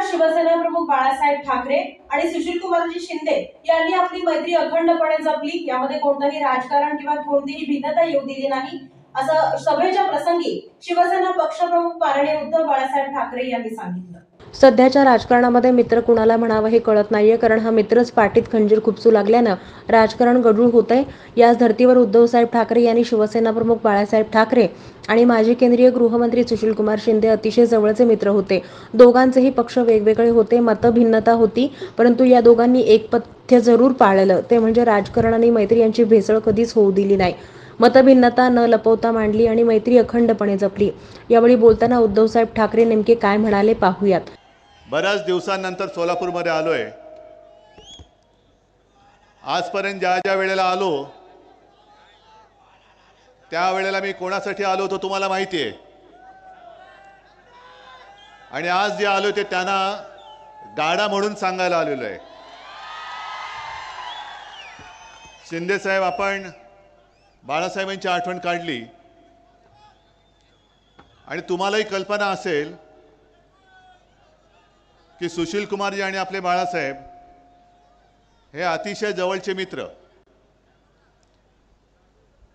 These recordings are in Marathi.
शिवसेना प्रमुख बाळासाहेब ठाकरे आणि सुशीलकुमारजी शिंदे यांनी आपली मैत्री अखंडपणे जपली। यामध्ये कोणतेही राजकारण किंवा कोणतीही भिन्नता येऊ दिली नाही, असं सभेच्या प्रसंगी शिवसेना पक्षप्रमुख माननीय उद्धव बाळासाहेब ठाकरे यांनी सांगितलं। सध्याच्या राजकारणामध्ये मित्र कुणाला म्हणावं हे कळत नाहीये, कारण हा मित्रच पाठीत खंजीर खुपसू लागल्यानं राजकारण गढूळ होतंय। याच धर्तीवर उद्धवसाहेब ठाकरे यांनी शिवसेना प्रमुख बाळासाहेब ठाकरे आणि माजी केंद्रीय गृहमंत्री सुशीलकुमार शिंदे अतिशय जवळचे मित्र होते। दोघांचेही पक्ष वेगवेगळे होते, मतभिन्नता होती, परंतु या दोघांनी एक पथ्य जरूर पाळलं, ते म्हणजे राजकारण आणि मैत्री यांची भेसळ कधीच होऊ दिली नाही। मतभिन्नता न लपवता मांडली आणि मैत्री अखंडपणे जपली। यावेळी बोलताना उद्धवसाहेब ठाकरे नेमके काय म्हणाले पाहूयात। बऱ्याच दिवसांनंतर सोलापूरमध्ये आलोय। आजपर्यंत ज्या वेळेला आलो त्या वेळेला मी कोणासाठी आलो होतो तुम्हाला माहिती आहे, आणि आज जे आलो ते त्यांना गाडा म्हणून सांगायला आलेलो आहे। शिंदे साहेब, आपण बाळासाहेबांची आठवण काढली आणि तुम्हालाही कल्पना असेल की सुशील कुमारजी आणि आपले बाळासाहेब हे अतिशय जवळचे मित्र।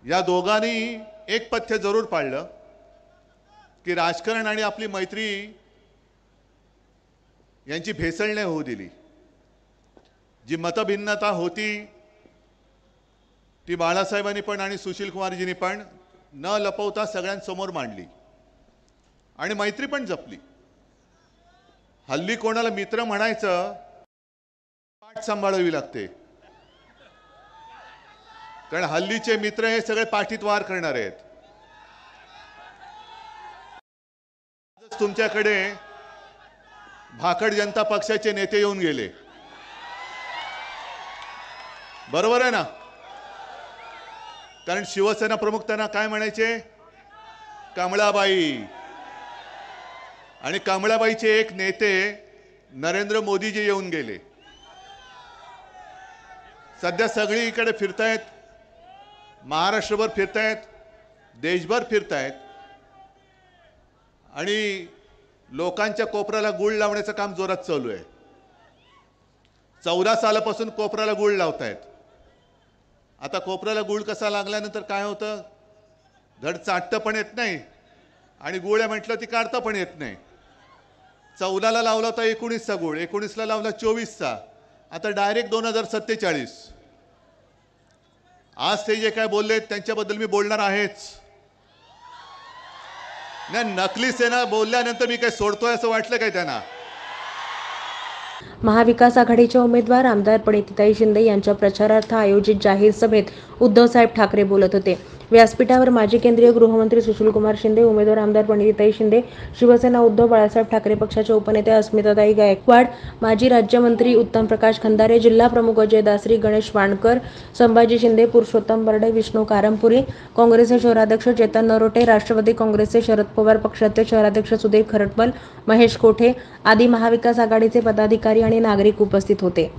या दोघांनी एक पथ्य जरूर पाळलं की राजकारण आणि आपली मैत्री यांची भेसळ नाही होऊ दिली। जी मतभिन्नता होती ती बाळासाहेबांनी पण आणि सुशील कुमारजींनी पण न लपवता सगळ्यांसमोर मांडली आणि मैत्री पण जपली। हल्ली कोणाला मित्र म्हणायचं पाठ सांभाळावी लागते, कारण हल्लीचे मित्र हे सगळे पाठीत वार करणार आहेत। तुमच्याकडे भाकड जनता पक्षाचे नेते येऊन गेले, बरोबर आहे ना? कारण शिवसेना प्रमुख त्यांना काय म्हणायचे? कमळाबाई। आणि कमळाबाईचे एक नेते नरेंद्र मोदीजी येऊन गेले। सध्या सगळीकडे फिरतायत, महाराष्ट्रभर फिरतायत, देशभर फिरतायत आणि लोकांच्या कोपऱ्याला गुळ लावण्याचं काम जोरात चालू आहे। 14 सालापासून कोपऱ्याला गुळ लावतायत। आता कोपऱ्याला गुळ कसा लागल्यानंतर काय होतं? धड चाटतं पण येत नाही आणि गुळ म्हटलं ती काढता पण येत नाही। 14ला लावला होता 19चा गुळ, 19ला लावला 24चा, आता डायरेक्ट 2047। आज ते जे काय बोलले त्यांच्याबद्दल मी बोलणार आहेच। नाही, नकली सेना बोलल्यानंतर मी काय सोडतोय असं वाटलं काय त्यांना? महाविकास आघाडीच्या उमेदवार आमदार प्रणितीताई शिंदे यांच्या प्रचारार्थ आयोजित जाहीर सभेत उद्धवसाहेब ठाकरे बोलत होते। व्यासपीठावर माजी केंद्रीय गृहमंत्री सुशीलकुमार शिंदे, उमेदवार आमदार प्रणितीताई शिंदे, शिवसेना उद्धव बाळासाहेब ठाकरे पक्षाचे उपनेते अस्मिताताई गायकवाड, माजी राज्यमंत्री उत्तम प्रकाश खंदारे, जिल्हा प्रमुख अजय दासरी, गणेश वाणकर, संभाजी शिंदे, पुरुषोत्तम बर्डे, विष्णू कारंपुरी, काँग्रेसचे शहराध्यक्ष चेतन नरोटे, राष्ट्रवादी काँग्रेसचे शरद पवार पक्षाचे शहराध्यक्ष सुधीर खरटमल, महेश कोठे आदी महाविकास आघाडीचे पदाधिकारी आणि नागरिक उपस्थित होते।